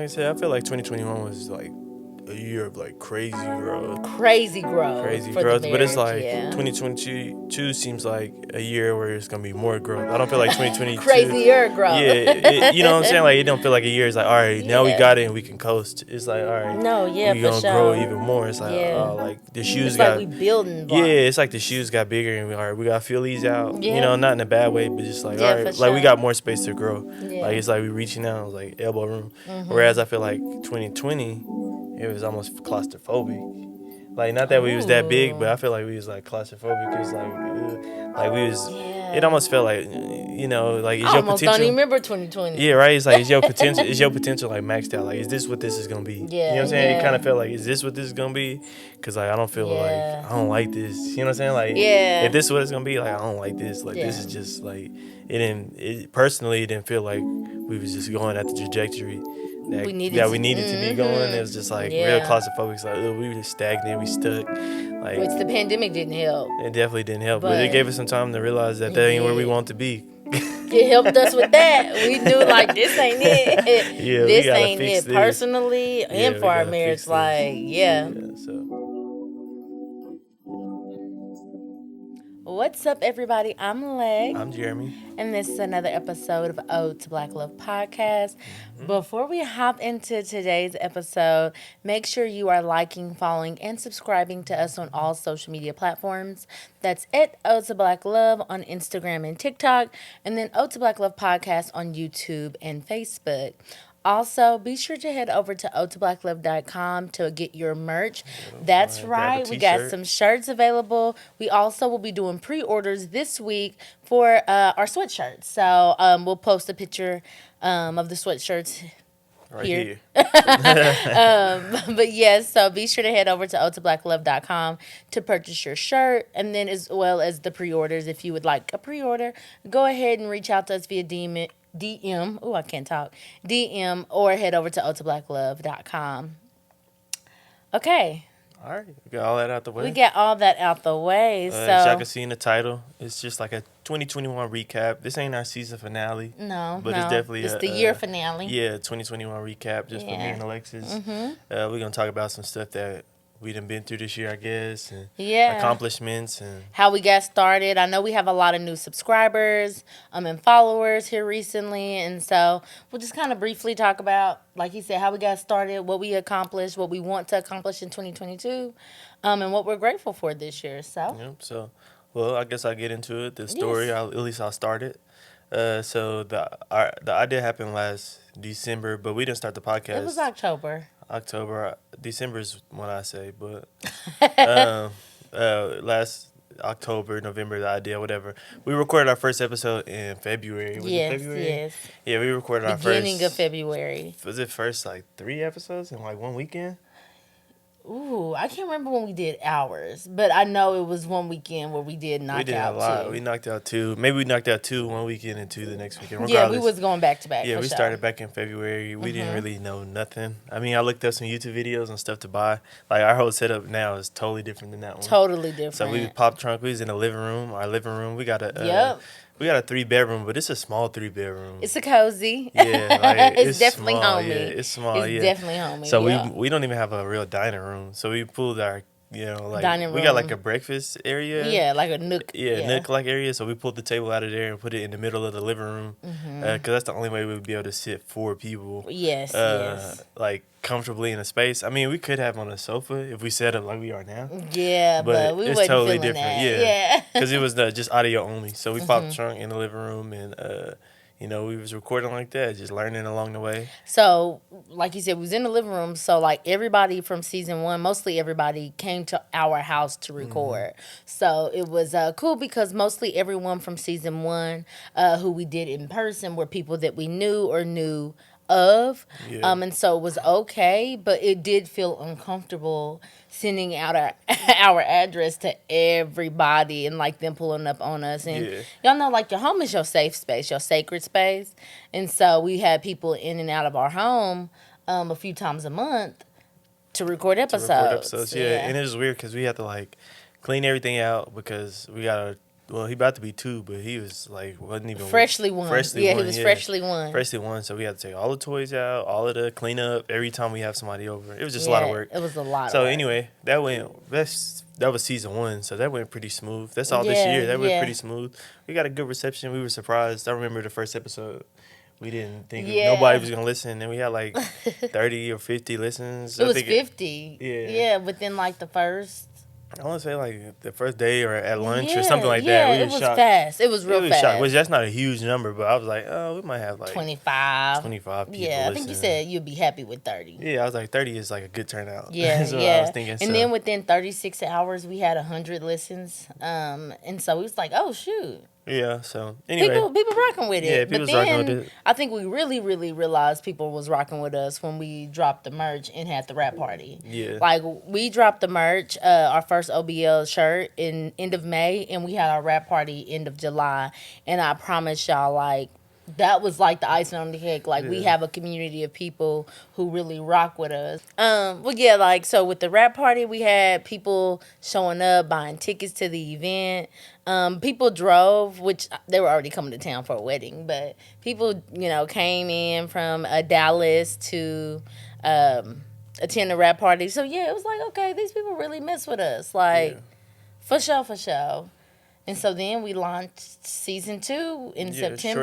Like I said, I feel like 2021 was like a year of like crazy growth. Crazy For growth, the but it's marriage, like yeah. 2022 seems like a year where it's gonna be more growth. I don't feel like 2022. Crazier growth. You know what I'm saying? Like it don't feel like a year. It's like all right, now we Yeah. got it and we can coast. It's like all right, No, yeah, we for gonna grow sure. even more. It's like Yeah. like the shoes It's like got we building yeah. blocks. It's like the shoes got bigger and all right, we gotta feel these out. You Yeah. know, not in a bad way, but just like Yeah, all right, for like we sure. got more space to grow. Yeah. Like it's like we reaching out, like elbow room. Mm-hmm. Whereas I feel like 2020, it was almost claustrophobic. Like not that we was that big, but I feel like we was like claustrophobic. It was like we was. Yeah. It almost felt like you know, like is I your almost potential. don't even remember 2020. Yeah, right. It's like is your potential. Is your potential like maxed out? Like is this what this is gonna be? Yeah, You know what I'm saying? yeah. It kind of felt like is this what this is gonna be? Cause like I don't feel Yeah. like I don't like this. You know what I'm saying? Like Yeah. if this is what it's gonna be, like I don't like this. Like this Yeah. is just like it didn't. It personally it didn't feel like we was just going at the trajectory that We needed to be going. It was just like real Yeah. claustrophobic. It's like we were just stagnant. We stuck. Like Which the pandemic didn't help. it definitely didn't help, but it But- gave us some time to realize that It that ain't where we did. want to be. It helped us with that. We knew like this ain't it. Yeah, we this gotta ain't fix it this. personally Yeah, and we for our gotta marriage. fix this. Like, yeah. So What's up, everybody? I'm Leg, I'm Jeremy. and this is another episode of Ode to Black Love podcast. Before we hop into today's episode, make sure you are liking, following, and subscribing to us on all social media platforms. That's at Ode to Black Love on Instagram and TikTok, and then Ode to Black Love podcast on YouTube and Facebook. Also, be sure to head over to odetoblacklove.com to get your merch. That's grab a right. We got t-shirt. some shirts available. We also will be doing pre-orders this week for our sweatshirts. So we'll post a picture of the sweatshirts Right here. here. But yes, so be sure to head over to odetoblacklove.com to purchase your shirt, and then as well as the pre-orders. If you would like a pre-order, go ahead and reach out to us via DM. Oh, I can't talk. DM, or head over to odetoblacklove.com. Okay, All right, we got all that out the way. we got all that out the way. As y'all So can see in the title, it's just like a 2021 recap. This ain't our season finale. no, but no, it's definitely it's a, the year finale. Yeah, 2021 recap just for me Yeah. and Alexis. Mm-hmm. We're gonna talk about some stuff that we done been through this year, I guess, and Yeah. accomplishments and How we got started. I know we have a lot of new subscribers and followers here recently, and so we'll just kind of briefly talk about, like he said, how we got started, what we accomplished, what we want to accomplish in 2022, and what we're grateful for this year. So So, well, I guess I'll get into it. The story, Yes. at least I'll start it. So the idea happened last December, but we didn't start the podcast. it was October. October. December is when I say, but last October, November, the idea, whatever. We recorded our first episode in February. Was it February? Yes. Yeah, we recorded our Beginning first. of February. Was it first like 3 episodes in like one weekend? Ooh, I can't remember when we did ours, but I know it was one weekend where we did knock We did out a lot. two. We knocked out 2. Maybe we knocked out 2 one weekend and 2 the next weekend. Yeah, Regardless. we was going back to back. Yeah, for we sure. started back in February. We didn't really know nothing. I mean, I looked up some YouTube videos and stuff to buy. Like, our whole setup now is totally different than that one. Totally different. So we popped trunk. We was in the living room. Our living room. We got a Yep. we got a 3-bedroom, but it's a small 3-bedroom. It's a cozy. Yeah, like, it's definitely small, homey. Yeah, it's small. It's yeah, definitely homey. So yeah. we don't even have a real dining room. So we pulled our like Dining we got like room. a breakfast area. Yeah, like a nook. Yeah, nook like area. So we pulled the table out of there and put it in the middle of the living room, because that's the only way we would be able to sit 4 people. Yes, yes. Like comfortably in a space. I mean, we could have on a sofa if we set up like we are now. Yeah, but we it's wasn't totally feeling different. that. Yeah, because it was just audio only. So we popped the trunk in the living room, and we was recording like that, just learning along the way. So, like you said, we was in the living room. So, like, everybody from season 1, mostly everybody came to our house to record. So, it was cool because mostly everyone from season 1 who we did in person were people that we knew or knew of. Yeah. And so it was okay, but it did feel uncomfortable sending out our address to everybody and like them pulling up on us. And y'all know, like, your home is your safe space, your sacred space. And so we had people in and out of our home a few times a month to record episodes. Yeah. And it was weird because we had to like clean everything out because we got well, he about to be 2, but he was like wasn't even Freshly one. He was freshly one. Freshly one. So we had to take all the toys out, all of the cleanup every time we have somebody over. It was just a lot of work. It was a lot. So anyway, that was season 1, so that went pretty smooth. That's all this year. That went pretty smooth. We got a good reception. We were surprised. I remember the first episode. We didn't think nobody was gonna listen, and we had like 30 or 50 listens. It was 50. Yeah, within like the first. I want to say like the first day or at lunch or something like that. Yeah, it was fast. It was real fast. Shocked. Which that's not a huge number, but I was like, oh, we might have like 25 people. Yeah, I think you said you'd be happy with 30. Yeah, I was like 30 is like a good turnout. Yeah, That's what I was thinking. And then within 36 hours, we had 100 listens. And so we was like, oh shoot. Yeah, so anyway. People rocking with it. Yeah, people was rocking with it. I think we really, really realized people was rocking with us when we dropped the merch and had the rap party. Yeah. Like, we dropped the merch, our first OBL shirt in end of May, and we had our rap party end of July. And I promise y'all, like, that was like the icing on the cake. Like, we have a community of people who really rock with us. Well, yeah, like, so with the rap party, we had people showing up, buying tickets to the event. People drove, which they were already coming to town for a wedding, but people, came in from Dallas to attend the rap party. So, yeah, it was like, okay, these people really mess with us. Like, for sure. And so then we launched season 2 in September.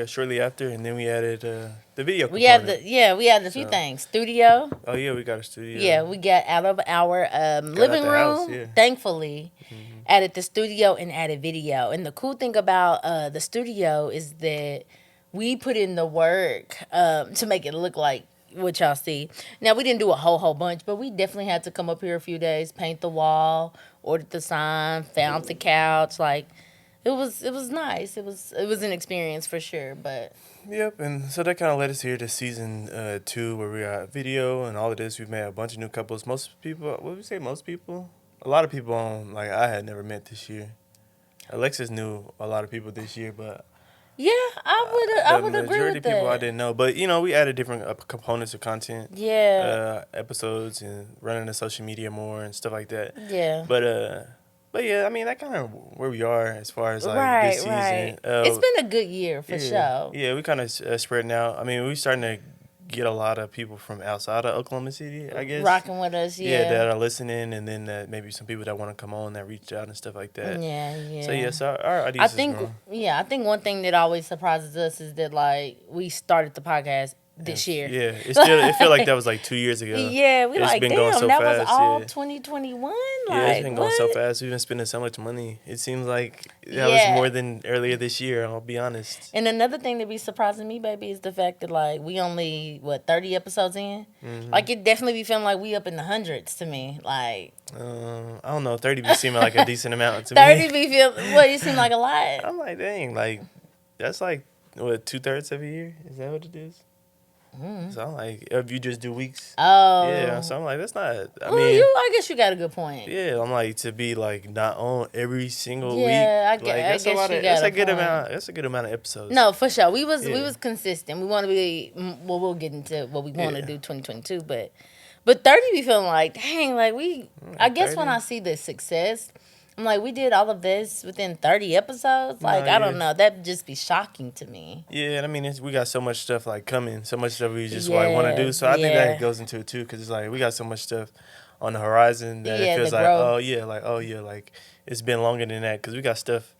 Shortly after, and then we added the video component. We added a few things. Studio. Oh yeah, we got a studio. Yeah, we got out of our living room. House, thankfully, added the studio and added video. And the cool thing about the studio is that we put in the work to make it look like what y'all see. Now, we didn't do a whole bunch, but we definitely had to come up here a few days, paint the wall, ordered the sign, found the couch. Like, it was nice. It was an experience for sure. But yep, and so that kind of led us here to season 2, where we got video and all of this. We've met a bunch of new couples. Most people, what would we say? Most people, a lot of people I had never met this year. Alexis knew a lot of people this year, but yeah, I would agree with that. The majority of people I didn't know, but we added different components of content. Yeah. Episodes and running the social media more and stuff like that. Yeah. But yeah, I mean that kind of where we are as far as like this season. Right. It's been a good year for sure. Yeah, we kind of spreading out. I mean, we're starting to get a lot of people from outside of Oklahoma City, I guess. Rocking with us, yeah. That are listening, and then maybe some people that want to come on that reached out and stuff like that. Yeah. So our audience I think one thing that always surprises us is that, like, we started the podcast this year. Yeah, it felt like that was like 2 years ago. Yeah, we like, been damn, going so that fast, was all 2021. Yeah, it's been going so fast. We've been spending so much money. It seems like that was more than earlier this year, I'll be honest. And another thing that be surprising me, baby, is the fact that, like, we only, 30 episodes in? Mm-hmm. Like, it definitely be feeling like we up in the hundreds to me. Like, I don't know, 30 be seeming like a decent amount to 30 me. 30 be feeling, you seem like a lot. I'm like, dang, like, that's like, 2/3 of a year? Is that what it is? So I'm like, if you just do weeks. Oh. Yeah, so I'm like, that's not, I guess you got a good point. Yeah, I'm like, to be like not on every single week. Yeah, I guess you got that's a good point. amount. That's a good amount of episodes. No, for sure. We was consistent. We want to be, we'll get into what we want to do 2022, but 30 be feeling like, dang, like I guess 30. When I see the success, I'm like, we did all of this within 30 episodes? Like, I don't know. That'd just be shocking to me. Yeah, I mean, we got so much stuff, like, coming. So much stuff we just, want to do. So I think that goes into it, too, because it's like we got so much stuff on the horizon that it feels like, it's been longer than that, because we got stuff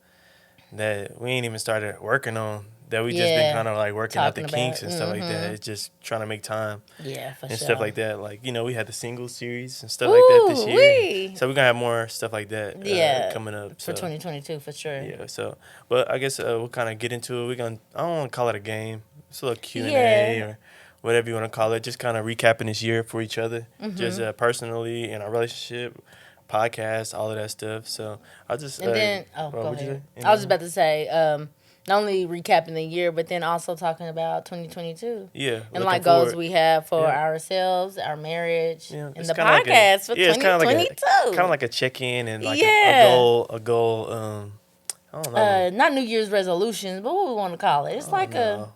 that we ain't even started working on, that we just been kind of, like, working out the kinks and stuff like that. It's just trying to make time. Yeah, for and sure. Stuff like that. Like, we had the single series and stuff like that this year. So we're going to have more stuff like that coming up. For 2022, for sure. Yeah, so, but I guess we'll kind of get into it. I don't want to call it a game. It's a little Q&A or whatever you want to call it. Just kind of recapping this year for each other. Just personally, in our relationship, podcast, all of that stuff. So I'll just... And then... go ahead. I was about to say... not only recapping the year, but then also talking about 2022. Yeah. And like goals we have for ourselves, our marriage, and the podcast for 2022. Kind of like a check-in and like a goal. I don't know. Not New Year's resolutions, but what we want to call it. It's like I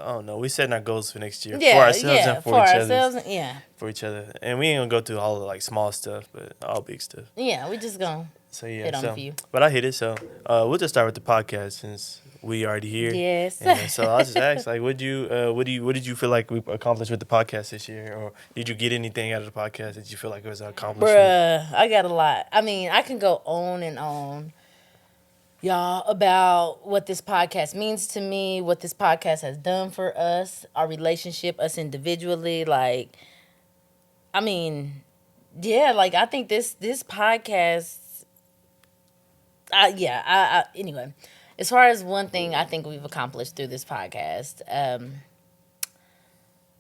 don't know. We setting our goals for next year. For ourselves and for each other. For each other. And we ain't going to go through all the like small stuff, but all big stuff. Yeah, we just going to So yeah, hit on a few. But I hit it. So we'll just start with the podcast since we already here. Yes. And so I'll just ask, like, what did you feel like we accomplished with the podcast this year, or did you get anything out of the podcast that you feel like it was an accomplishment? Bruh, I got a lot. I mean, I can go on and on, y'all, about what this podcast means to me, what this podcast has done for us, our relationship, us individually. Like, I mean, yeah, like I think this podcast. Anyway, as far as one thing I think we've accomplished through this podcast,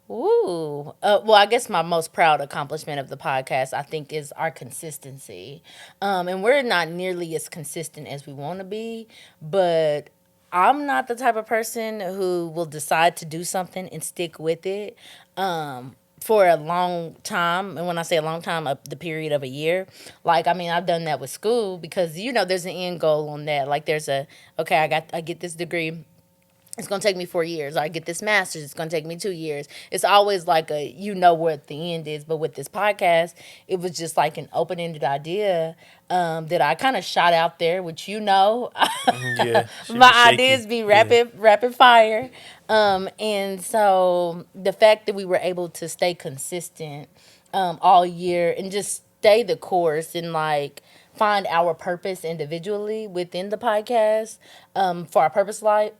well, I guess my most proud accomplishment of the podcast, I think, is our consistency. And we're not nearly as consistent as we want to be, but I'm not the type of person who will decide to do something and stick with it. For a long time, and when I say a long time, the period of a year, like, I mean, I've done that with school because, there's an end goal on that. Like, there's I get this degree, it's going to take me 4 years. Or I get this master's, it's going to take me 2 years. It's always like what the end is. But with this podcast, it was just like an open-ended idea that I kind of shot out there, which Yeah, my ideas be rapid fire. And so the fact that we were able to stay consistent all year and just stay the course and like find our purpose individually within the podcast for our purpose life.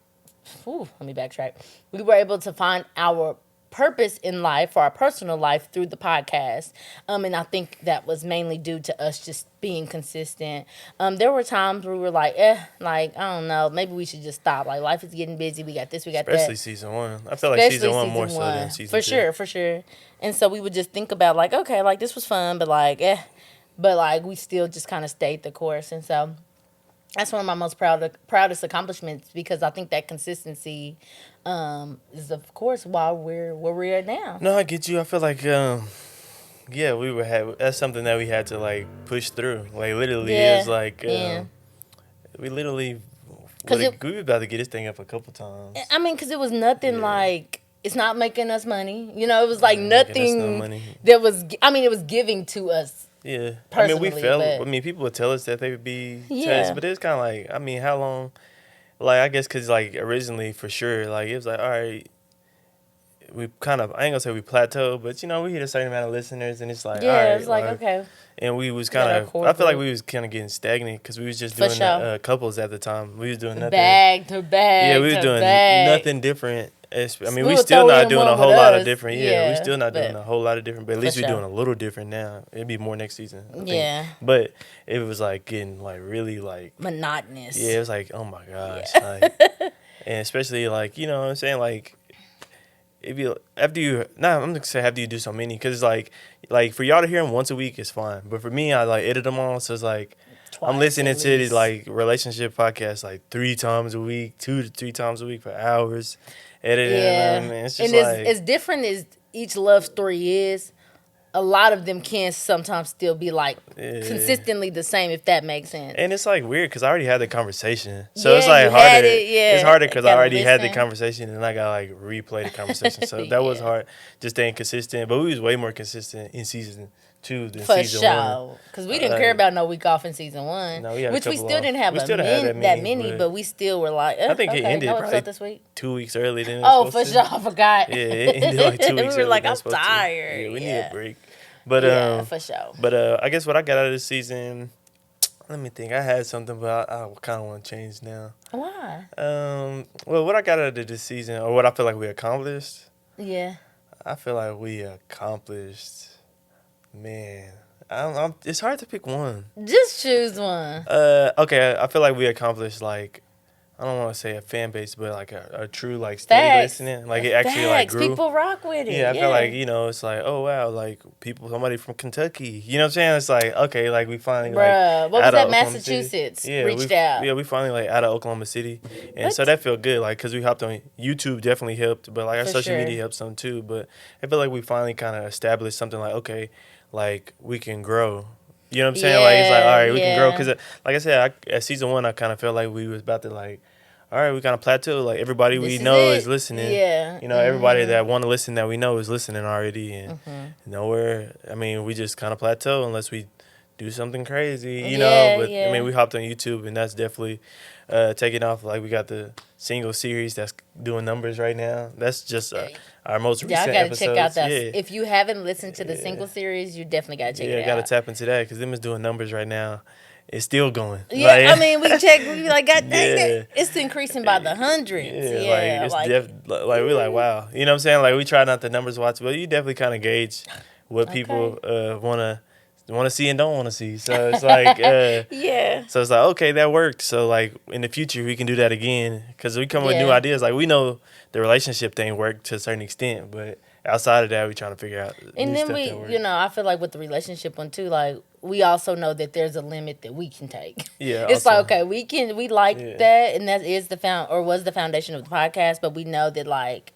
Let me backtrack. We were able to find our purpose in life for our personal life through the podcast. And I think that was mainly due to us just being consistent. There were times where we were like, I don't know, maybe we should just stop. Like, life is getting busy. We got this, we got that. Especially season 1. I feel like season 1 more so than season 2. For sure. And so we would just think about like, okay, like this was fun, but like we still just kind of stayed the course. And so that's one of my most proudest accomplishments because I think that consistency is, of course, why we're where we're at now. No, I get you. I feel like, that's something that we had to like push through. Like literally, it was like we literally we were about to get this thing up a couple times. I mean, because it was nothing like. It's not making us money. It was like nothing that was. I mean, it was giving to us. Yeah, I mean, we felt. I mean, people would tell us that they would be tests, but it's kind of like, I mean, how long? Like, I guess because like originally, for sure, like it was like, all right, we kind of, I ain't gonna say we plateaued, but we hit a certain amount of listeners, and it's like, all right, it was like okay. And we was kind of, I feel like we was kind of getting stagnant because we was just doing couples at the time. We was doing nothing. Bag to bag. Yeah, we was doing nothing different. I mean, we still not doing a whole lot of different. Yeah, we still not doing a whole lot of different. But at least we're doing a little different now. It'd be more next season, I think. But it was like getting like really like monotonous. Yeah, it was like, oh my gosh. Like, and especially like, you know what I'm saying? Like, if you I'm gonna say after you do so many, because like for y'all to hear them once a week is fine. But for me, I like edit them all, so it's like I'm listening to the like relationship podcasts like 3 times a week, 2 to 3 times a week for hours. Editing them, and it's just as different as each love story is, a lot of them can sometimes still be like consistently the same, if that makes sense. And it's like weird because I already had the conversation, so it's like harder. It's harder because I already had the conversation and I gotta like replay the conversation. So that was hard, just staying consistent. But we was way more consistent in season 2 than season 1. Because we didn't care about no week off in season 1, no, which we still didn't have that many, but we still were like, I think it ended probably this week. 2 weeks early than it was for sure. I forgot. Yeah, it ended like 2 weeks. We were like, I'm tired. Yeah, we need a break. But for sure. But I guess what I got out of this season, let me think. I had something, but I kind of want to change now. Why? Well, what I got out of this season, or what I feel like we accomplished. Yeah. I feel like we accomplished. Man, it's hard to pick one. Just choose one. Okay, I feel like we accomplished like, I don't want to say a fan base, but like a true like steady listening. Like it actually like grew. People rock with it. Yeah, I feel like it's like, oh wow, like somebody from Kentucky. You know what I'm saying? It's like, okay, like we finally what was that? Massachusetts reached out. Yeah, we finally like out of Oklahoma City, and so that felt good. Like because we hopped on YouTube, definitely helped, but like our social media helped some too. But I feel like we finally kind of established something like, okay, like we can grow. You know what I'm saying? Like it's like, all right, we can grow. Because like I said, at season 1, I kind of felt like we was about to like, all right, we kind of plateau. Like everybody we know is listening. Yeah. Everybody that want to listen that we know is listening already. And nowhere, I mean, we just kind of plateau unless we do something crazy, you know. But I mean, we hopped on YouTube, and that's definitely taking off. Like, we got the single series that's doing numbers right now. That's just our most recent episodes. Yeah, I gotta check out that. Yeah. If you haven't listened to the single series, you definitely gotta check it out. Yeah, gotta tap into that because them is doing numbers right now. It's still going. Yeah, like, I mean, we be like, God dang, it's increasing by the hundreds. Yeah, we're like, wow. You know what I'm saying? Like, we try not the numbers watch, but you definitely kind of gauge what people want to see and don't want to see. So it's like, So it's like, okay, that worked. So like in the future, we can do that again because we come with new ideas. Like, we know the relationship thing worked to a certain extent, but outside of that, we trying to figure out. And then I feel like with the relationship one too, like we also know that there's a limit that we can take. Yeah, it's also, like, okay, we like that, and that is was the foundation of the podcast, but we know that like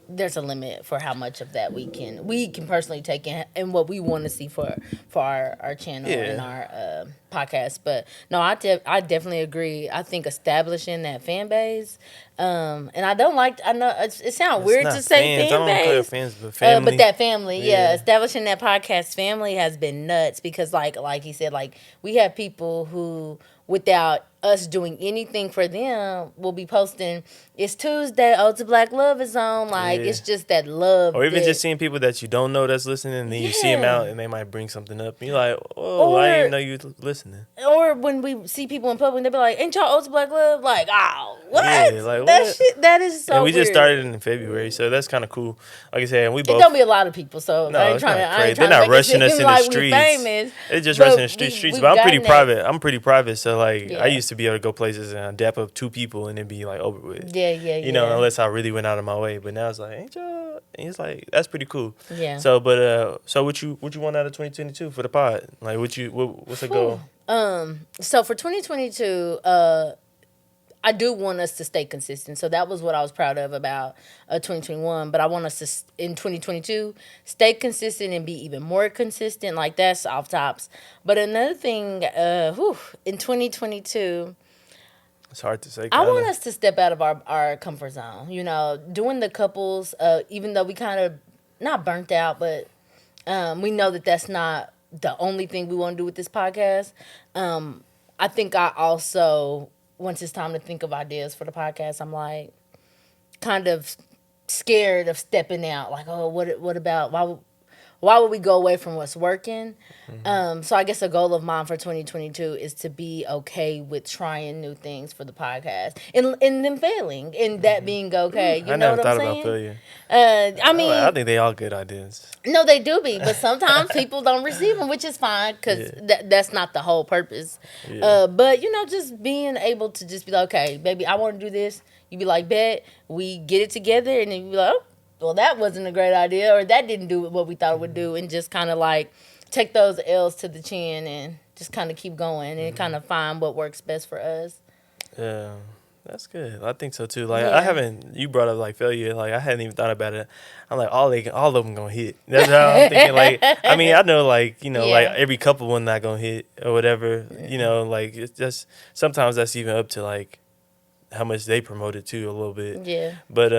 there's a limit for how much of that we can personally take in and what we want to see for our channel and our podcast. But no, I definitely agree. I think establishing that fan base, and I know it sounds weird to say fan base. I don't call it fans, but family. But that family, establishing that podcast family has been nuts because like he said, like we have people who, without us doing anything for them, will be posting, it's Tuesday, Ode to Black Love is on. Like, it's just that love. Or even just seeing people that you don't know that's listening, and then you see them out, and they might bring something up. And you're like, oh, I didn't even know you listening. Or when we see people in public, they be like, ain't y'all Ode to Black Love? Like, oh, what? Yeah, like, that shit, that is so we just started in February, so that's kind of cool. Like I said, we both... It don't be a lot of people, so I ain't trying to... They're not rushing us in the streets. They're just rushing in the streets, but I'm pretty private. I'm pretty private, so like, I used to be able to go places and dap up 2 people and then be like over with. You know, unless I really went out of my way. But now it's like, ain't y'all? And it's like, that's pretty cool. Yeah. So, but so what you want out of 2022 for the pod? Like, what's the goal? So for 2022, I do want us to stay consistent. So that was what I was proud of about 2021. But I want us to, in 2022, stay consistent and be even more consistent. Like, that's off tops. But another thing, in 2022... It's hard to say. I want us to step out of our comfort zone. You know, doing the couples, even though we kind of, not burnt out, but we know that that's not the only thing we want to do with this podcast. I think I also... Once it's time to think of ideas for the podcast, I'm like kind of scared of stepping out. Like, oh, what about why would we go away from what's working? Mm-hmm. So I guess a goal of mine for 2022 is to be okay with trying new things for the podcast and them failing and that being okay. You know what I'm saying? I never thought about failure. I mean, I think they all good ideas. No, they do be, but sometimes people don't receive them, which is fine because that's not the whole purpose. Yeah. But just being able to just be like, okay, baby, I want to do this. You be like, bet, we get it together, and then you be like, oh, well, that wasn't a great idea, or that didn't do what we thought it would do, and just kind of like take those L's to the chin and just kind of keep going and kind of find what works best for us. Yeah, that's good. I think so too. Like you brought up like failure. Like I hadn't even thought about it. I'm like all of them gonna hit. That's how I'm thinking. Like I mean I know like like every couple one not gonna hit or whatever. Like it's just sometimes that's even up to like how much they promote it too a little bit. Yeah. But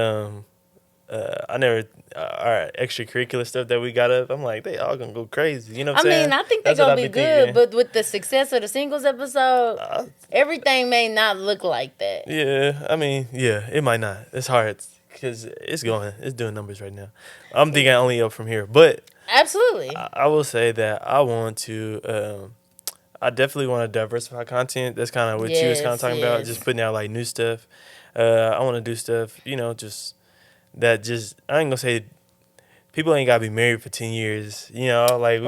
I never our extracurricular stuff that we got up. I'm like, they all gonna go crazy. You know what I'm saying? I mean, I think they're gonna be good, thinking. But with the success of the singles episode, everything may not look like that. Yeah, I mean, it might not. It's hard because it's doing numbers right now. I'm thinking only up from here, but absolutely, I will say that I want to. I definitely want to diversify content. That's kind of what you was kind of talking about, just putting out like new stuff. I want to do stuff, just. That just I ain't gonna say people ain't gotta be married for 10 years. Like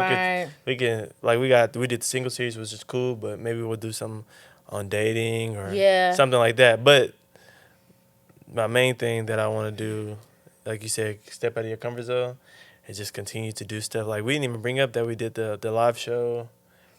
we can like we did the single series, which is cool, but maybe we'll do something on dating or something like that. But my main thing that I want to do, like you said, step out of your comfort zone and just continue to do stuff. Like we didn't even bring up that we did the live show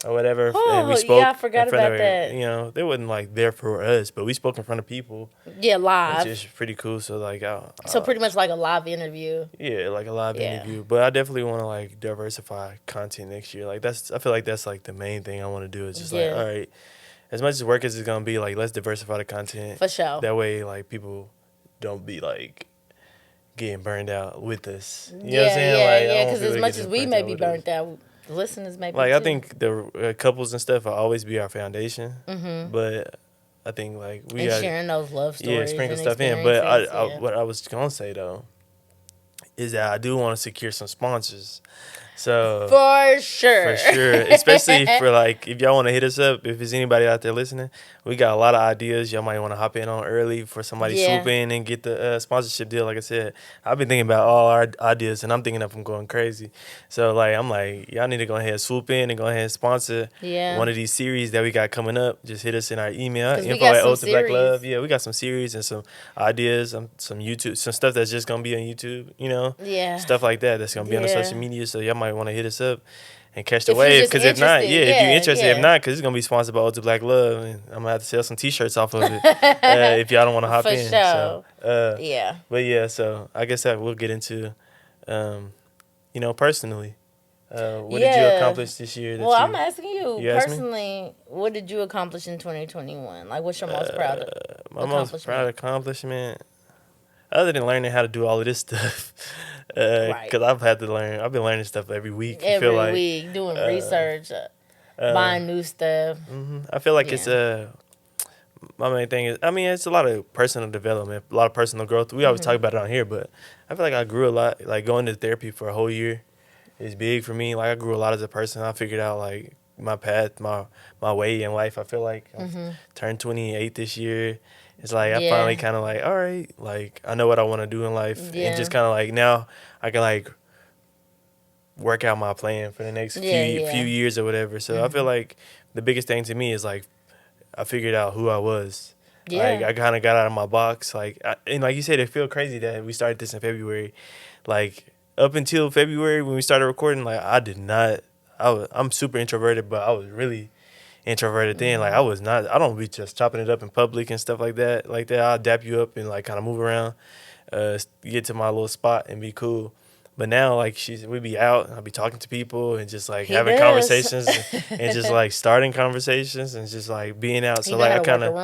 or whatever. Oh, and we spoke I forgot about that. They wasn't like there for us, but we spoke in front of people. Yeah, live. Which is pretty cool. So like, so pretty much like a live interview. Yeah, like a live interview. But I definitely want to like diversify content next year. Like I feel like that's like the main thing I want to do. Is just like, all right, as much as work as it's gonna be, like let's diversify the content for sure. That way, like people don't be like getting burned out with us. You know what I'm saying? Yeah, because as much as we may be burnt out. listeners maybe like too. I think the couples and stuff will always be our foundation, but I think like we got sharing those love stories, sprinkle and stuff in. But experiences, what I was gonna say though is that I do want to secure some sponsors. So for sure, especially for like if y'all want to hit us up, if there's anybody out there listening, we got a lot of ideas y'all might want to hop in on early for somebody swoop in and get the sponsorship deal. Like I said, I've been thinking about all our ideas and I'm thinking of them going crazy. So like I'm like y'all need to go ahead and swoop in and go ahead and sponsor one of these series that we got coming up. Just hit us in our email info@Ode2Black Love. Yeah, we got some series and some ideas, some YouTube, some stuff that's just gonna be on YouTube. You know, stuff like that's gonna be on the social media. So y'all might want to hit us up and catch the wave, because if not, if you're interested, if not, because it's gonna be sponsored by Ode2Black Love, and I'm gonna have to sell some T-shirts off of it if y'all don't want to hop in. Sure. So, but yeah, so I guess that we'll get into, personally, what did you accomplish this year? I'm asking you personally, what did you accomplish in 2021? Like, what's your most proud of? My most proud accomplishment, other than learning how to do all of this stuff. Because I've been learning stuff every week. Every week, doing research, buying new stuff. I feel like it's my main thing is, it's a lot of personal development, a lot of personal growth. We always talk about it on here, but I feel like I grew a lot. Like going to therapy for a whole year is big for me. Like I grew a lot as a person. I figured out like my path, my way in life. I feel like I turned 28 this year. It's like I finally kind of like, all right, like I know what I want to do in life, and just kind of like now I can like work out my plan for the next few years or whatever. So I feel like the biggest thing to me is like I figured out who I was. Like I kind of got out of my box. And like you said, it feel crazy that we started this in February. Like up until February when we started recording, like I'm super introverted, but I was really introverted then. Like I don't be just chopping it up in public and stuff like that. I'll dap you up and like kind of move around, get to my little spot and be cool. But now like we be out and I'll be talking to people and just like having conversations and just like starting conversations and just like being out. So like I kind of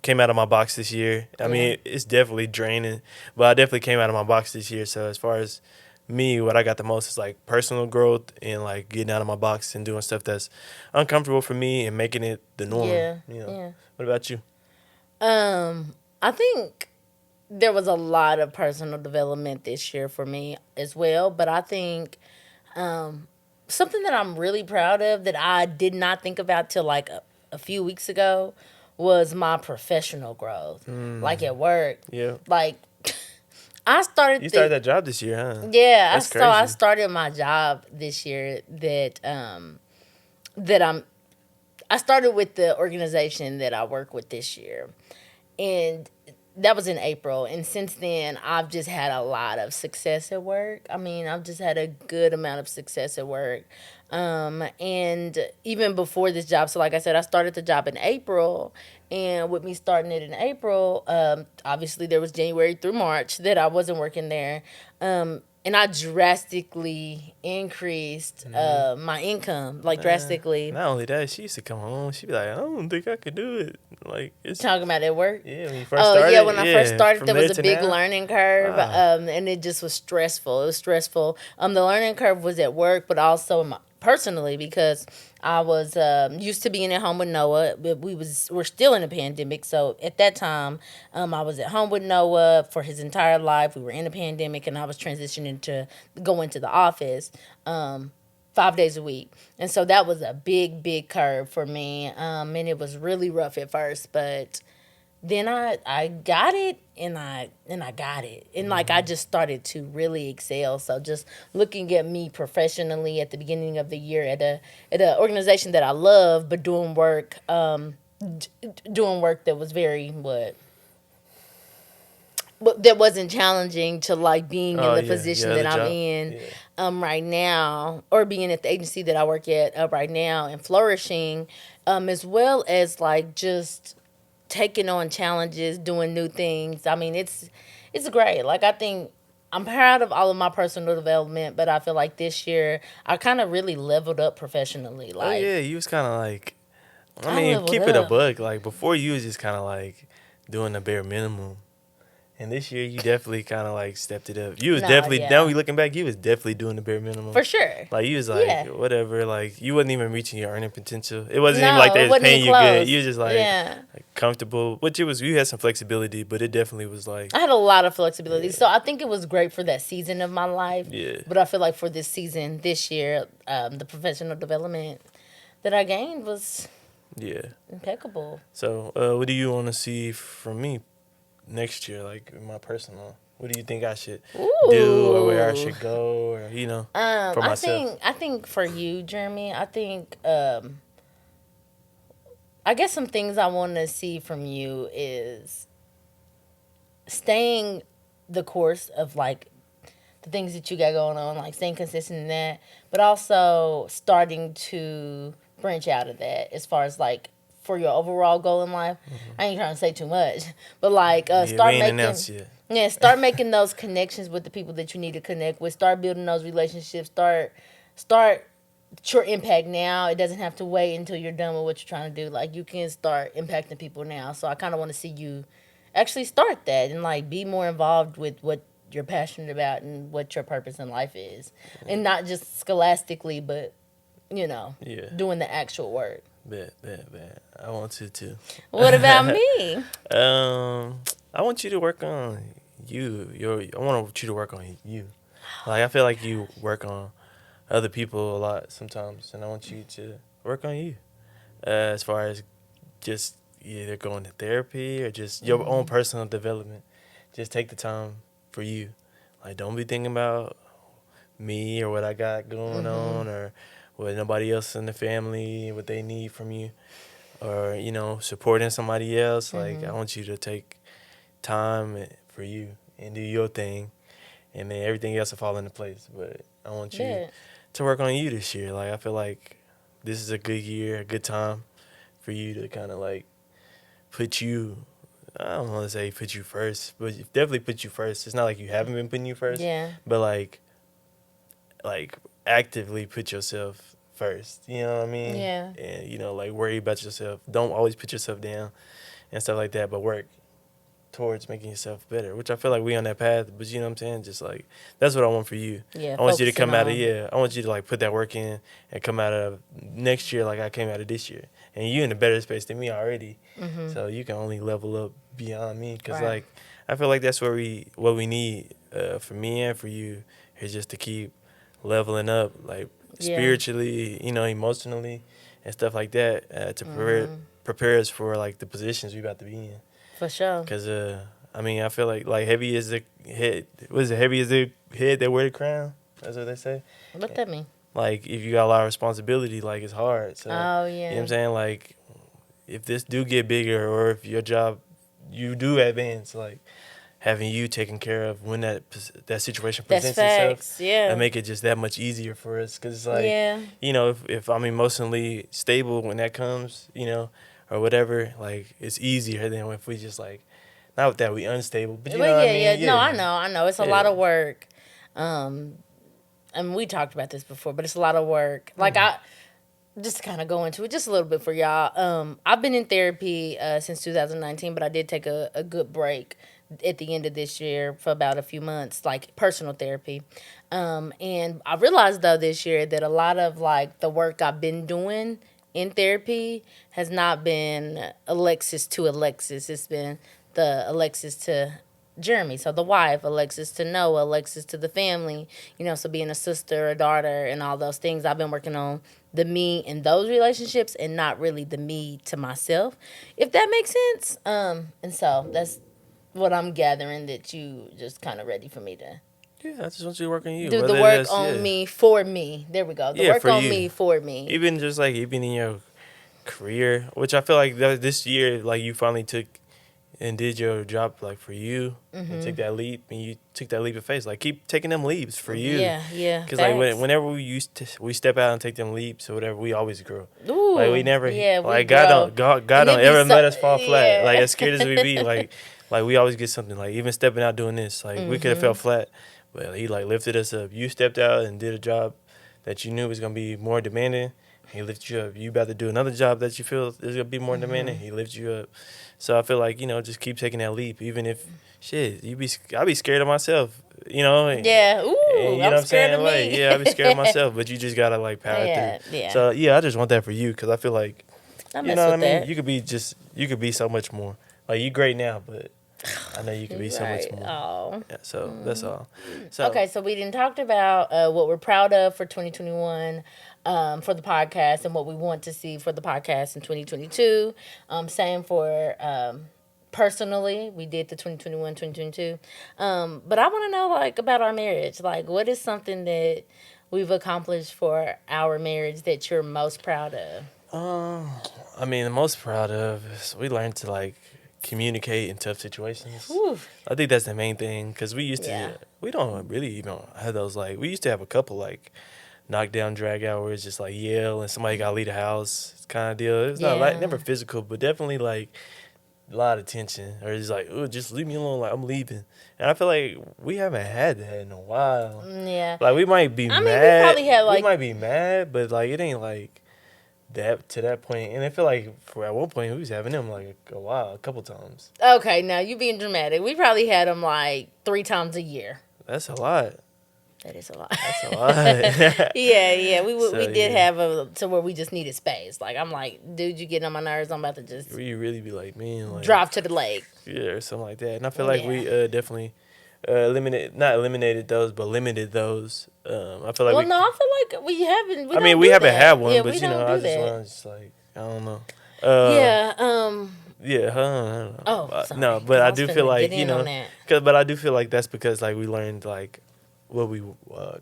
came out of my box this year. I mean it's definitely draining, but I definitely came out of my box this year. So as far as me, what I got the most is like personal growth and like getting out of my box and doing stuff that's uncomfortable for me and making it the norm. What about you? I think there was a lot of personal development this year for me as well, but I think something that I'm really proud of that I did not think about till like a few weeks ago was my professional growth, like at work. Like I started. You started that job this year, huh? Yeah, I started my job this year. I started with the organization that I work with this year, and that was in April. And since then, I've just had a lot of success at work. I've just had a good amount of success at work. And even before this job, so like I said, I started the job in April. And with me starting it in April, obviously there was January through March that I wasn't working there. And I drastically increased my income, like drastically. Not only that, she used to come home. She'd be like, I don't think I could do it. Like it's talking about at work. Yeah, when you first started. When I first started, there was a big learning curve, and it just was stressful. It was stressful. The learning curve was at work, but also personally because I was used to being at home with Noah. We're still in a pandemic, so at that time, I was at home with Noah for his entire life. We were in a pandemic, and I was transitioning to go into the office 5 days a week, and so that was a big curve for me. And it was really rough at first, but then I got it, and I got it, and like I just started to really excel. So just looking at me professionally at the beginning of the year at a organization that I love, but doing work that was very that wasn't challenging to like being in the position that I'm in right now, or being at the agency that I work at right now and flourishing, as well as like just taking on challenges, doing new things. It's great. Like I think I'm proud of all of my personal development, but I feel like this year I kind of really leveled up professionally. Like, you was kind of like, keep it a buck. Like before, you was just kind of like doing the bare minimum, And this year, you definitely kind of like stepped it up. You was definitely, now we looking back, you was definitely doing the bare minimum. For sure. Like, you was like, whatever, like, you wasn't even reaching your earning potential. It wasn't even like they was paying you good. You was just like comfortable, which it was, you had some flexibility, but it definitely was like. I had a lot of flexibility. Yeah. So I think it was great for that season of my life. Yeah. But I feel like for this season, this year, the professional development that I gained was impeccable. So what do you want to see from me next year, like in my personal? What do you think I should do, or where I should go, or for myself? I think for you, Jeremy, I think I guess some things I want to see from you is staying the course of like the things that you got going on, like staying consistent in that, but also starting to branch out of that as far as like for your overall goal in life. I ain't trying to say too much, but like start making those connections with the people that you need to connect with. Start building those relationships. Start your impact now. It doesn't have to wait until you're done with what you're trying to do. Like you can start impacting people now. So I kind of want to see you actually start that and like be more involved with what you're passionate about and what your purpose in life is, and not just scholastically, but doing the actual work. Bet. I want to too. What about me? I want you to work on you. I want you to work on you. Like I feel like you work on other people a lot sometimes, and I want you to work on you. As far as just either going to therapy or just your own personal development. Just take the time for you. Like don't be thinking about me or what I got going on or what nobody else in the family, what they need from you, or supporting somebody else. Like I want you to take time for you and do your thing, and then everything else will fall into place. But I want you to work on you this year. Like I feel like this is a good year, a good time for you to kind of like put you. I don't want to say put you first, but definitely put you first. It's not like you haven't been putting you first, but like actively put yourself first. You know what I mean? Yeah. And like worry about yourself. Don't always put yourself down and stuff like that, but work towards making yourself better, which I feel like we on that path, but you know what I'm saying? Just like, that's what I want for you. Yeah, I want you to come out of, I want you to like put that work in and come out of next year like I came out of this year. And you in a better space than me already. So you can only level up beyond me. Cause like, I feel like that's what we need for me and for you is just to keep leveling up, like spiritually, emotionally and stuff like that to prepare us for like the positions we about to be in. For sure. Because, I feel like heavy is the head. What is it? Heavy is the head that wear the crown. That's what they say. What that mean? Like, if you got a lot of responsibility, like, it's hard. So, you know what I'm saying? Like, if this do get bigger or if your job, you do advance, like, having you taken care of when that situation presents itself. And make it just that much easier for us. Because it's like, if I'm emotionally stable when that comes, or whatever, like, it's easier than if we just, like, not that we unstable, but you know what I mean? No, I know. It's a lot of work. We talked about this before, but it's a lot of work. Like, I just to kind of go into it just a little bit for y'all. I've been in therapy since 2019, but I did take a good break at the end of this year for about a few months, like personal therapy. And I realized, though, this year that a lot of, like, the work I've been doing in therapy has not been Alexis to Alexis. It's been the Alexis to Jeremy. So the wife, Alexis to Noah, Alexis to the family, so being a sister, a daughter, and all those things. I've been working on the me in those relationships and not really the me to myself, if that makes sense. And so that's what I'm gathering, that you just kind of ready for me to... Yeah, I just want you to work on you. Do the work on me for me. There we go. The work on me for me. Even just like even in your career, which I feel like this year, like you finally took and did your job like for you and took that leap, and you took that leap of faith. Like keep taking them leaps for you. Yeah. Because like whenever we step out and take them leaps or whatever, we always grow. Ooh, like we never like God don't ever let us fall flat. Like as scared as we be, like we always get something. Like even stepping out doing this, like we could have fell flat. But he like lifted us up. You stepped out and did a job that you knew was gonna be more demanding, he lifts you up. You about to do another job that you feel is gonna be more demanding, he lifts you up. So I feel like, just keep taking that leap, even if shit, I'll be scared of myself, And, Yeah. Ooh, and you know I'm what I'm scared saying? of Like, me. yeah, I'll be scared of myself, but you just gotta like power through. Yeah. So yeah, I just want that for you because I feel like, I you mess know what I with mean? that. You could be so much more. Like you great now, but I know you could be so much more. Oh. Yeah, so that's all. So Okay, so we didn't talked about what we're proud of for 2021 for the podcast and what we want to see for the podcast in 2022. Same for personally, we did the 2021, 2022. But I want to know like about our marriage. Like, what is something that we've accomplished for our marriage that you're most proud of? I mean, the most proud of is we learned to like communicate in tough situations. Whew. I think that's the main thing because Yeah. we don't really even have those like we used to have a couple like knockdown drag out where it's just like yell and somebody gotta leave the house kind of deal. It's not like never physical, but definitely like a lot of tension or it's like oh just leave me alone like I'm leaving. And I feel like we haven't had that in a while. Yeah. Like we might be I mad. mean, we probably had like we might be mad, but like it ain't like that to that point. And I feel like for at one point we was having them like a couple times. okay. Now you being dramatic. We probably had them like 3 times a year. That's a lot. That is a lot. That's a lot. yeah. We So, did have a to where we just needed space. Like I'm like, dude, you getting on my nerves. I'm about to just Where you really be like, man, like drop to the lake. yeah, or something like that. And I feel like we definitely not eliminated those, but limited those. I feel like Well, no, I feel like we haven't. we haven't had one, yeah, but we you know, don't I do just that. want to just like I don't know. Yeah. Yeah, I don't know. Oh, sorry. No, but I do feel like but I do feel like that's because like we learned like what we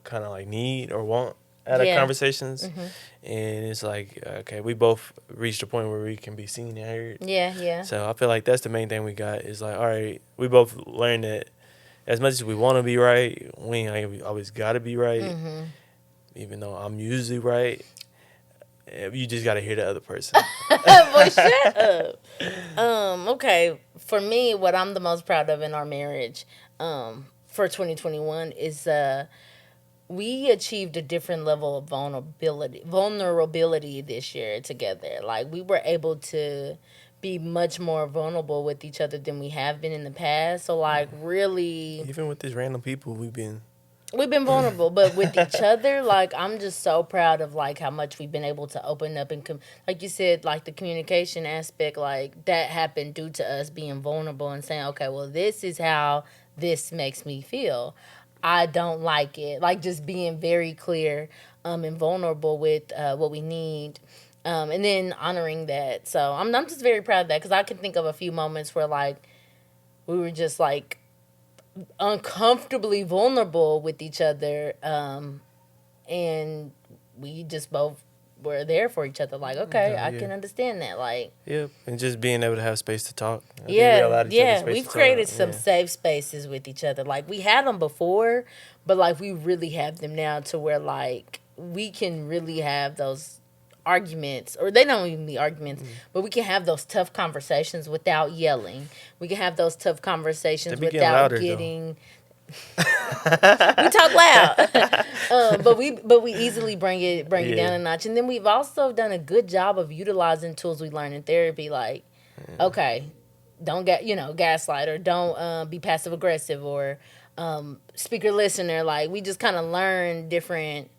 kind of like need or want out of conversations, and it's like okay, we both reached a point where we can be seen and heard. Yeah. So I feel like that's the main thing we got is like all right, we both learned that as much as we want to be right, we ain't always got to be right, even though I'm usually right. You just got to hear the other person. Boy, shut up. Okay. For me, what I'm the most proud of in our marriage, for 2021 is we achieved a different level of vulnerability this year together. Like we were able to be much more vulnerable with each other than we have been in the past. So like really, even with these random people, we've been vulnerable, but with each other, like I'm just so proud of like how much we've been able to open up and like you said, like the communication aspect, like that happened due to us being vulnerable and saying, okay, well, this is how this makes me feel. I don't like it. Like just being very clear and vulnerable with what we need. And then honoring that. So I'm just very proud of that because I can think of a few moments where like we were just like uncomfortably vulnerable with each other, and we just both were there for each other. Like, okay, I can understand that. Like, and just being able to have space to talk. We've created some safe spaces with each other. Like, we had them before, but like we really have them now to where like we can really have those arguments, or they don't even be arguments, but we can have those tough conversations without yelling. We can have those tough conversations without getting. We talk loud, but we easily bring it down a notch. And then we've also done a good job of utilizing tools we learn in therapy, like okay, don't gaslight, or don't be passive aggressive, or speaker listener. Like we just kind of learn different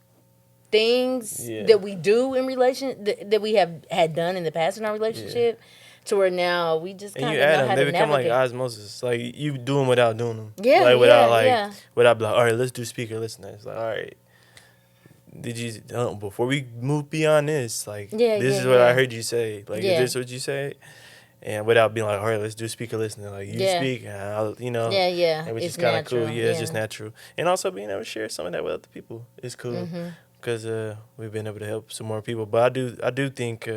things that we do in relation that we have had done in the past in our relationship, to where now we just kind of know how to navigate. They become like osmosis. Like you do them without doing them. Without without like, all right, let's do speaker listener. It's like, all right, did you before we move beyond this? Like this is what I heard you say. Like is this what you say? And without being like, all right, let's do speaker listening. Like you speak, and I'll, and which is kind of cool. Yeah, it's just natural. And also being able to share some of that with other people is cool. Because we've been able to help some more people. But I do think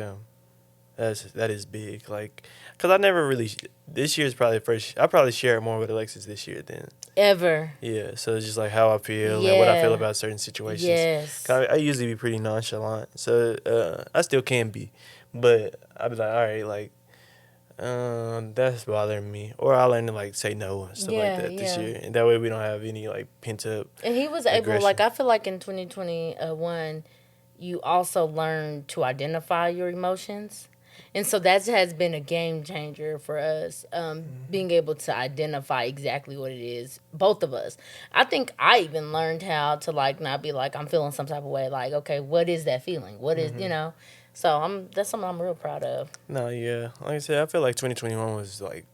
that is big. Like, because I never really, this year is probably the first, I probably share it more with Alexis this year than ever. Yeah, so it's just like how I feel and what I feel about certain situations. Yes. I usually be pretty nonchalant. So I still can be. But I'd be like, all right, like, that's bothering me, or I learned to like say no and stuff like that this year, and that way we don't have any like pent up. And he was able, like I feel like in 2021, you also learn to identify your emotions. And so that has been a game changer for us, being able to identify exactly what it is, both of us. I think I even learned how to like not be like I'm feeling some type of way. Like, okay, what is that feeling? What is So that's something I'm real proud of. No, yeah. Like I said, I feel like 2021 was like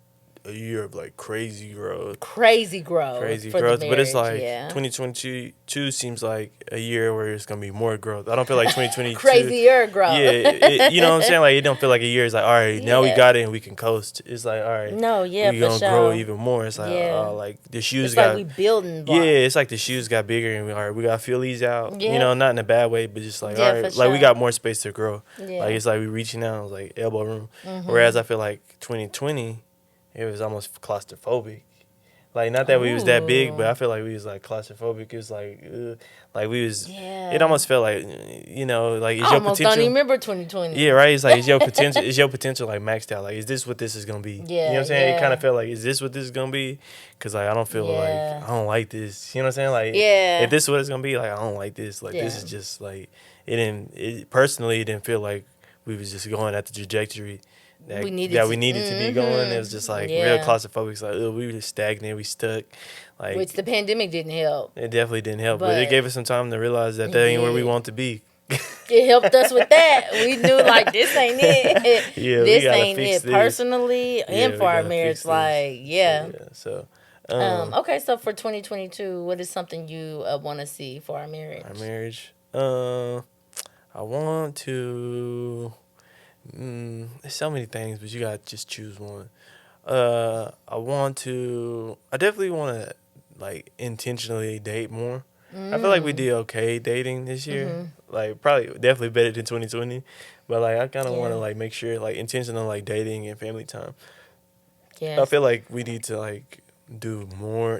a year of like crazy growth. Crazy growth for the marriage, but it's like yeah. 2022 seems like a year where it's gonna be more growth. I don't feel like 2022 crazier growth. Yeah, you know what I'm saying? Like it don't feel like a year. It's like all right, now we got it and we can coast. It's like all right, no, yeah, we for gonna grow even more. It's like like the shoes it's got like we building blocks. Yeah, it's like the shoes got bigger and all right, we gotta fill these out. Yeah. You know, not in a bad way, but just like all right, like we got more space to grow. Like it's like we reaching out, like elbow room. Whereas I feel like 2020. It was almost claustrophobic. Like, not that we was that big, but I feel like we was, like, claustrophobic. It was, like we was, it almost felt like, you know, like, is your potential. I don't even remember 2020. Yeah, right? It's like, is your potential, like, maxed out? Like, is this what this is going to be? Yeah, you know what I'm saying? It kind of felt like, is this what this is going to be? Because, like, I don't feel like, I don't like this. You know what I'm saying? Like, if this is what it's going to be, like, I don't like this. Like, this is just, like, personally, it didn't feel like we was just going at the trajectory we needed to be going. It was just like real claustrophobic. It's like we were stagnant, we stuck. Like, which the pandemic didn't help. It definitely didn't help, but it gave us some time to realize that ain't where we want to be. It helped us with that. We knew like this ain't it. This ain't it personally and for our marriage. Like So okay, so for 2022, what is something you want to see for our marriage? Our marriage, I want to. There's so many things, but you gotta just choose one. I definitely want to like intentionally date more. I feel like we did okay dating this year. Like definitely better than 2020. But like I kind of want to like make sure like intentional like dating and family time. Yeah. I feel like we need to like do more.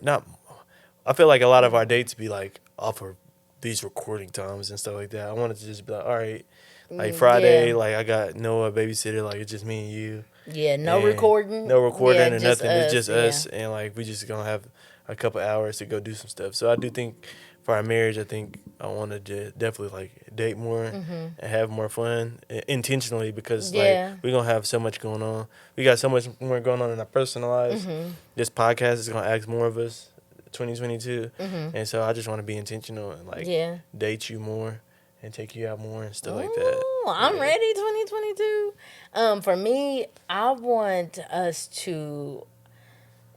I feel like a lot of our dates be like off of these recording times and stuff like that. I wanted to just be like, all right. Like Friday, like I got Noah babysitter, like it's just me and you. Yeah, no recording or nothing. It's just us, and like we just gonna have a couple hours to go do some stuff. So I do think for our marriage, I think I want to definitely like date more and have more fun intentionally because like we're gonna have so much going on. We got so much more going on in our personal lives. This podcast is gonna ask more of us, 2022, and so I just want to be intentional and like date you more. And take you out more and stuff like that. I'm ready, 2022. For me, I want us to,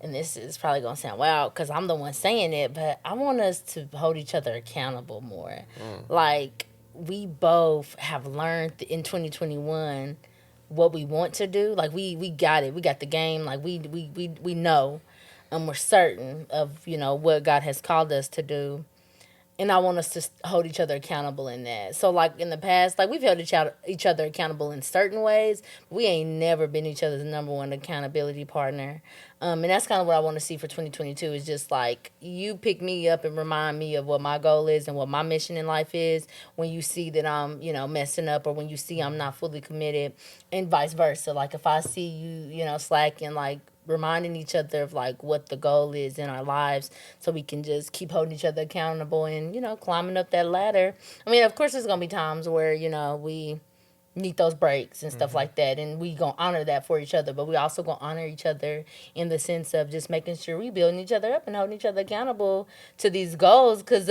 and this is probably going to sound wild because I'm the one saying it, but I want us to hold each other accountable more. Like, we both have learned in 2021 what we want to do. Like, we got it. We got the game. Like, we know. And we're certain of, what God has called us to do. And I want us to hold each other accountable in that. So, like, in the past, like, we've held each other accountable in certain ways. We ain't never been each other's number one accountability partner. And that's kind of what I want to see for 2022 is just, like, you pick me up and remind me of what my goal is and what my mission in life is when you see that I'm, messing up or when you see I'm not fully committed and vice versa. Like, if I see you, slacking, like, reminding each other of like what the goal is in our lives so we can just keep holding each other accountable and climbing up that ladder. I mean, of course there's gonna be times where we need those breaks and stuff like that, and we gonna honor that for each other, but we also gonna honor each other in the sense of just making sure we building each other up and holding each other accountable to these goals because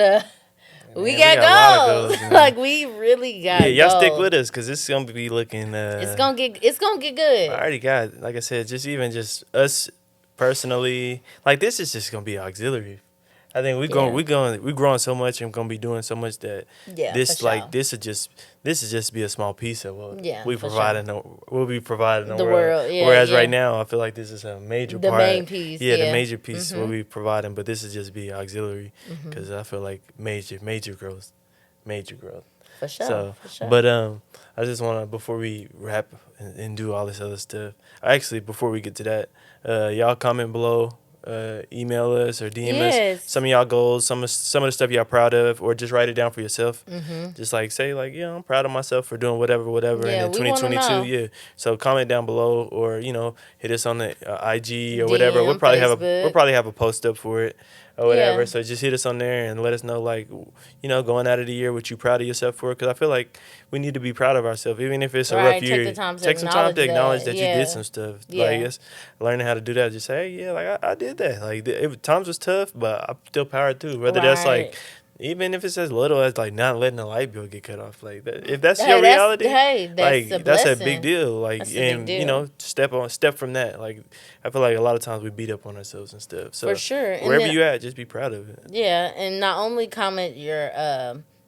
we got goals. Like we really got y'all goals. stick with us because it's gonna be looking. It's gonna get good. I already got, like I said, just us personally. Like this is just gonna be auxiliary. I think we're growing so much and gonna be doing so much that this will just be a small piece of what we'll be providing the world. Whereas right now I feel like this is a major part. The main piece. The major piece we'll be providing, but this is just be auxiliary because I feel like major growth. For sure. But I just want to, before we wrap and do all this other stuff, before we get to that, y'all comment below. Email us or DM us some of y'all goals, some of the stuff y'all proud of, or just write it down for yourself. Just like say like, I'm proud of myself for doing whatever. And in 2022, So comment down below, or hit us on the IG or whatever. We'll probably have a post up for it. or whatever. So just hit us on there and let us know, like, going out of the year, what you proud of yourself for. Because I feel like we need to be proud of ourselves, even if it's a rough year. Take some time to acknowledge that you did some stuff. Like, it's learning how to do that. Just say, hey, like I did that. Like, times was tough, but I'm still powered too. Whether that's like, even if it's as little as like not letting the light bill get cut off, like if that's your reality, that's a big deal. Like, step from that. Like, I feel like a lot of times we beat up on ourselves and stuff. So for sure, wherever you at, just be proud of it. Yeah, and not only comment your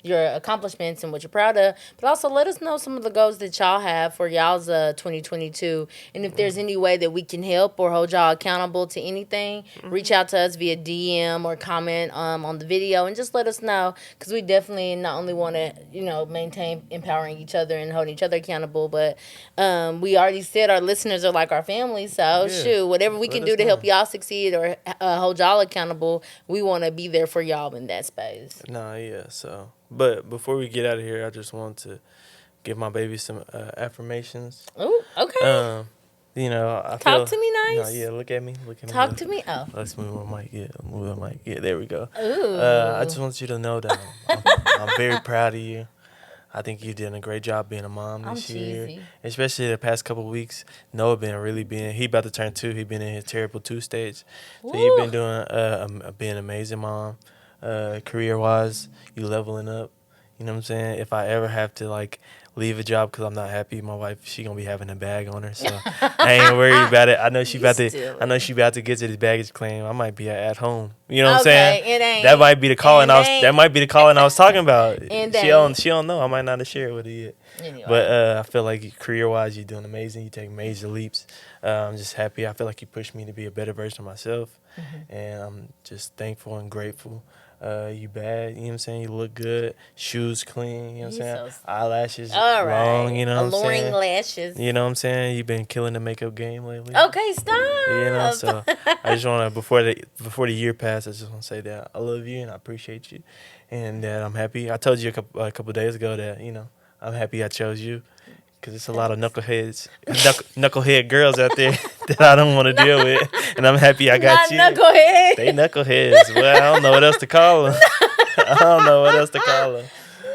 accomplishments and what you're proud of, but also let us know some of the goals that y'all have for y'all's 2022. And if there's any way that we can help or hold y'all accountable to anything, reach out to us via DM or comment on the video and just let us know, because we definitely not only want to maintain empowering each other and holding each other accountable, but we already said our listeners are like our family. So shoot, whatever we can do to help y'all succeed or hold y'all accountable, we want to be there for y'all in that space. So. But before we get out of here, I just want to give my baby some affirmations. Oh, okay. Talk to me nice. Look at me. Talk to me. Oh. Let's move my mic. Move the mic. Yeah, there we go. Ooh. I just want you to know that I'm very proud of you. I think you did a great job being a mom this year. Cheesy. Especially the past couple of weeks. Noah he about to turn 2. He been in his terrible 2 stage. So you've been doing being an amazing mom. Career-wise, you leveling up. You know what I'm saying? If I ever have to, like, leave a job because I'm not happy, my wife, she going to be having a bag on her. So I ain't worried about it. I know she about to get to this baggage claim. I might be at home. You know what I'm saying? It ain't. That might be the calling I was talking about. She don't know. I might not have shared with her yet. Anyway. But I feel like career-wise, you're doing amazing. You take major leaps. I'm just happy. I feel like you pushed me to be a better version of myself. And I'm just thankful and grateful. You bad, you know what I'm saying? You look good. Shoes clean, you know what I'm saying? Eyelashes long, you know what I'm saying? Alluring lashes. You know what I'm saying? You've been killing the makeup game lately. Okay, stop. So I just want to, before the year passes, I just want to say that I love you and I appreciate you. And that I'm happy. I told you a couple of days ago that, I'm happy I chose you. Because there's a lot of knucklehead girls out there that I don't want to deal with. And I'm happy I got you. Knucklehead. They knuckleheads. Well, I don't know what else to call them.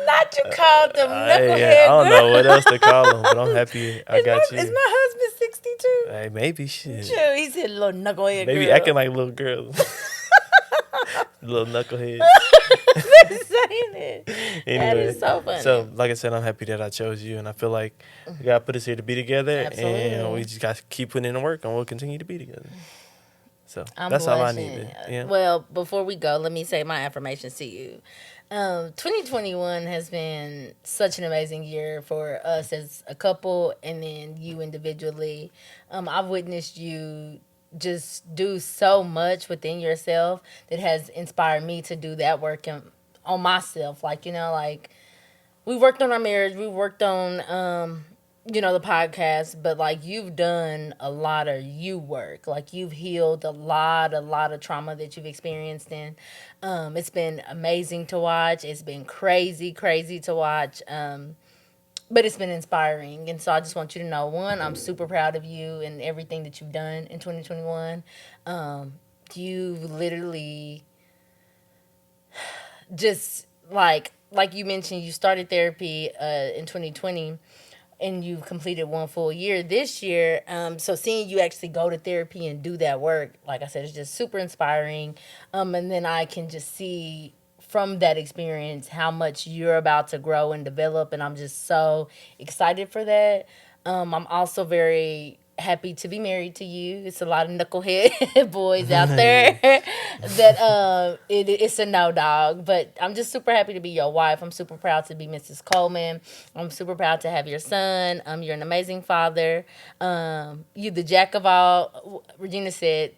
Not you called them knucklehead. I don't know what else to call them, but I'm happy I got you. Is my husband 62? Hey, maybe shit. Sure, he said little knucklehead maybe girl. acting like little girls. Little knuckleheads. Saying it. Anyway, that is so funny. So, like I said, I'm happy that I chose you, and I feel like God put us here to be together. Absolutely. And we just got to keep putting in the work, and we'll continue to be together. So that's all I needed. Yeah. Well, before we go, let me say my affirmations to you. 2021 has been such an amazing year for us as a couple, and then you individually. I've witnessed you just do so much within yourself that has inspired me to do that work on myself. Like, we worked on our marriage, we worked on the podcast, but like you've done a lot of you work. Like you've healed a lot of trauma that you've experienced, and it's been amazing to watch. It's been crazy to watch. But it's been inspiring. And so I just want you to know, one, I'm super proud of you and everything that you've done in 2021. You've literally just, like you mentioned, you started therapy in 2020, and you've completed 1 full year this year. So seeing you actually go to therapy and do that work, like I said, is just super inspiring. And then I can just see from that experience how much you're about to grow and develop, and I'm just so excited for that. I'm also very happy to be married to you. It's a lot of knucklehead boys out there that it's a no dog, but I'm just super happy to be your wife. I'm super proud to be Mrs. Coleman. I'm super proud to have your son. You're an amazing father. You the jack of all. Regina said,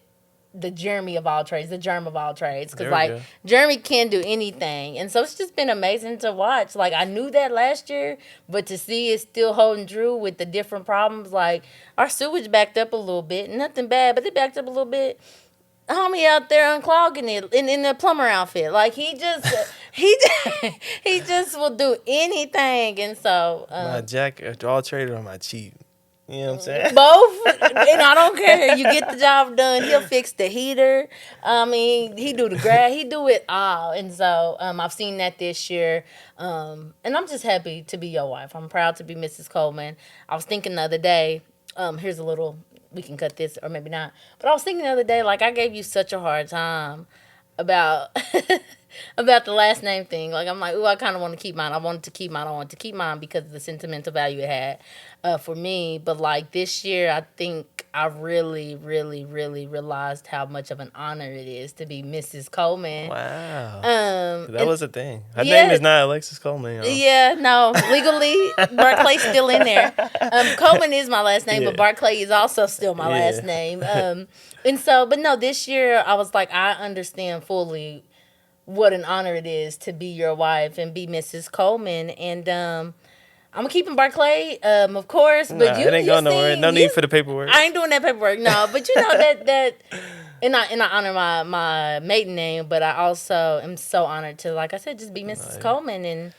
the Jeremy of all trades, the germ of all trades. Because, Jeremy can do anything. And so it's just been amazing to watch. Like, I knew that last year, but to see it still holding true with the different problems. Like, our sewage backed up a little bit. Nothing bad, but it backed up a little bit. Homie out there unclogging it in the plumber outfit. Like, he just he just will do anything. And so... my jack, all trade or my cheap? You know what I'm saying? Both, and I don't care. You get the job done. He'll fix the heater. I mean, he do the grass. He do it all. And so I've seen that this year. And I'm just happy to be your wife. I'm proud to be Mrs. Coleman. I was thinking the other day, here's a little, we can cut this or maybe not. But I was thinking the other day, like, I gave you such a hard time about about the last name thing. Like, I'm like, ooh, I kind of want to keep mine. I wanted to keep mine. I wanted to keep mine because of the sentimental value it had for me. But, like, this year, I think I really, really, really realized how much of an honor it is to be Mrs. Coleman. Wow. That was a thing. Her name is not Alexis Coleman. Yeah, no. Legally, Barclay's still in there. Coleman is my last name, but Barclay is also still my last name. And so, but no, this year, I was like, I understand fully what an honor it is to be your wife and be Mrs. Coleman. And I'm going to keep him Barclay, of course. But it ain't going nowhere. No need for the paperwork. I ain't doing that paperwork, no. But you know that and I honor my maiden name, but I also am so honored to, like I said, just be Mrs. Coleman. And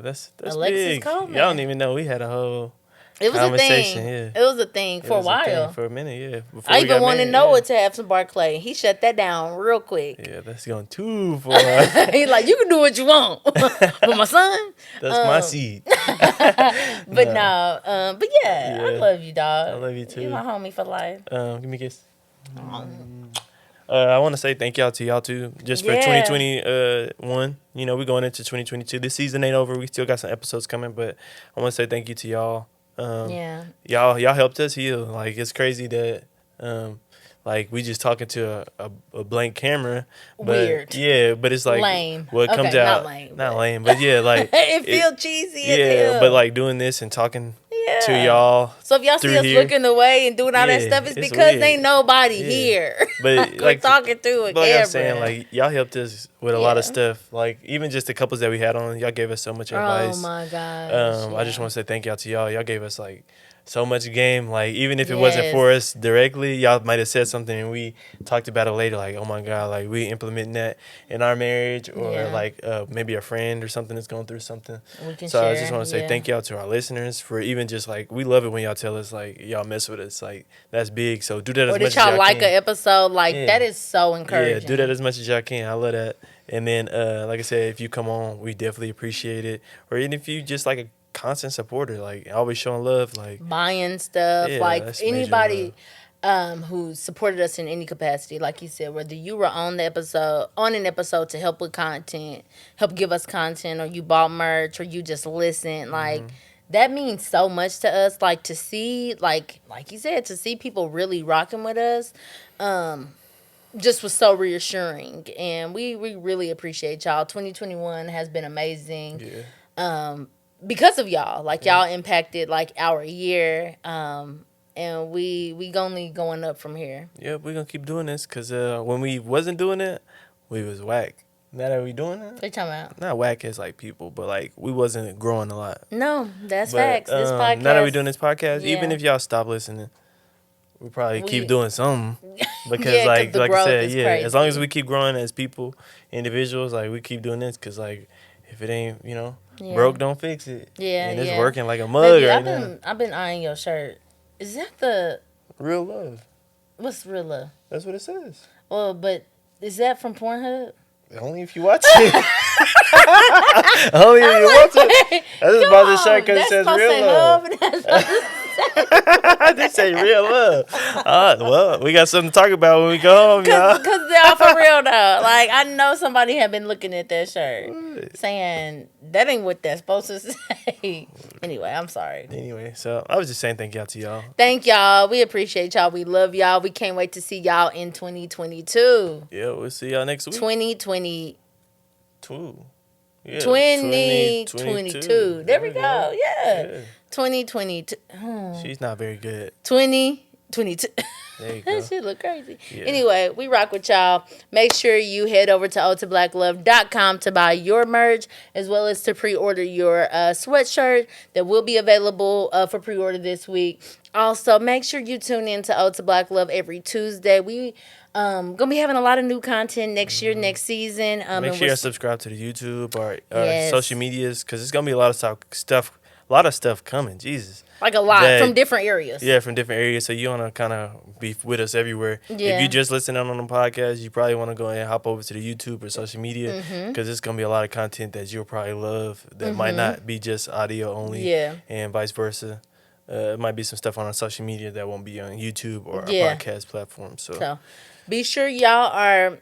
that's Alexis big. Coleman. Y'all don't even know we had a whole it was conversation. A thing. Yeah. It was a thing for a while. For a minute, yeah. I even wanted Noah to have some Barclay. He shut that down real quick. Yeah, that's going too far. He's like, you can do what you want. But my son? That's my seed. But but yeah, I love you, dog. I love you too. You're my homie for life. Give me a kiss. I want to say thank y'all to y'all too, just for 2021. You know, we're going into 2022. This season ain't over. We still got some episodes coming, but I want to say thank you to y'all. Y'all helped us heal. Like, it's crazy that like we just talking to a blank camera. But, weird. Yeah, but it's like lame. What comes out not lame, but yeah, like it feels cheesy. Yeah, but like doing this and talking to y'all. So if y'all see us looking away and doing all that stuff, it's because ain't nobody here. But we're talking through a camera. Like I'm saying, like, y'all helped us with a lot of stuff. Like, even just the couples that we had on, y'all gave us so much advice. Oh my gosh. I just want to say thank y'all to y'all. Y'all gave us like so much game. Like, even if it wasn't for us directly, y'all might have said something and we talked about it later. Like, oh my God, like, we implementing that in our marriage, or like maybe a friend or something that's going through something. We can so share. I just want to say thank y'all to our listeners for even just like, we love it when y'all tell us like y'all mess with us. Like, that's big. So do that as much as y'all can. Or did y'all like an episode? Like, that is so encouraging. Yeah, do that as much as y'all can. I love that. And then, like I said, if you come on, we definitely appreciate it. Or even if you just like a constant supporter, like always showing love, like buying stuff, like anybody who supported us in any capacity, like you said, whether you were on an episode to help with content, help give us content, or you bought merch, or you just listened, like that means so much to us. Like, to see, like you said, to see people really rocking with us, just was so reassuring, and we really appreciate y'all. 2021 has been amazing. Because of y'all, like y'all impacted like our year, and we only going up from here. Yeah, we're gonna keep doing this because when we wasn't doing it, we was whack. Now that we doing it, what you talking about? Not whack as like people, but like we wasn't growing a lot. No, that's facts. This podcast. Now that we doing this podcast, even if y'all stop listening, we probably keep doing something because like I said, as long as we keep growing as people, individuals, like we keep doing this because like if it ain't broke, don't fix it. Yeah, and it's working like a mug right now. I've been eyeing your shirt. Is that the Real Love? What's Real Love? That's what it says. Well, but is that from Pornhub? Only if you watch it. Only if you watch it. I just bought this shirt because it says Real Love. They say Real Love. Well, we got something to talk about when we go home, y'all. Because they're all for real, though. Like, I know somebody had been looking at that shirt saying, that ain't what that's supposed to say. Anyway, I'm sorry. Anyway, so I was just saying thank y'all to y'all. Thank y'all. We appreciate y'all. We love y'all. We can't wait to see y'all in 2022. Yeah, we'll see y'all next week. 2022. Yeah, 2022. There we go. Yeah. 2022. She's not very good. 2022. There you go. That shit look crazy. Yeah. Anyway, we rock with y'all. Make sure you head over to otobblacklove.com to buy your merch, as well as to pre-order your sweatshirt that will be available for pre-order this week. Also, make sure you tune in to Ode to Black Love every Tuesday. We gonna be having a lot of new content next year, next season. Make sure you subscribe to the YouTube or social medias, because it's gonna be a lot of stuff lot of stuff coming. Jesus. Like a lot from different areas. Yeah, from different areas. So you want to kind of be with us everywhere. Yeah. If you just listening on the podcast, you probably want to go and hop over to the YouTube or social media because it's going to be a lot of content that you'll probably love that might not be just audio only and vice versa. It might be some stuff on our social media that won't be on YouTube or our podcast platform. So be sure y'all are...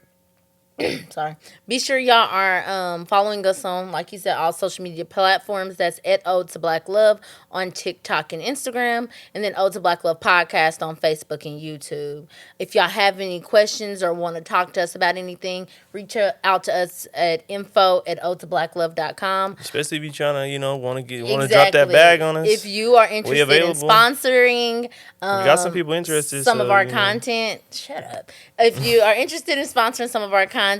Be sure y'all are following us on, like you said, all social media platforms. That's at Ode to Black Love on TikTok and Instagram, and then Ode to Black Love Podcast on Facebook and YouTube. If y'all have any questions or want to talk to us about anything, reach out to us at info@odetoblacklove.com. Especially if you're trying to, want to drop that bag on us. If you are interested in sponsoring, we got some people interested. Some of our content. Shut up. If you are interested in sponsoring some of our content,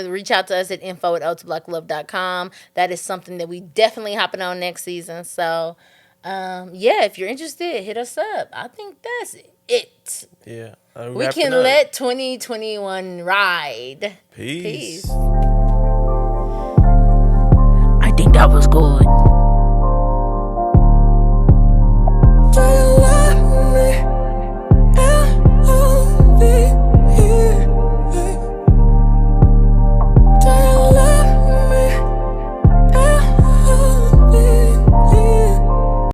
reach out to us at info@odetoblacklove.com. That is something that we definitely hopping on next season. So, if you're interested, hit us up. I think that's it. Yeah. We can let 2021 ride. Peace. I think that was good.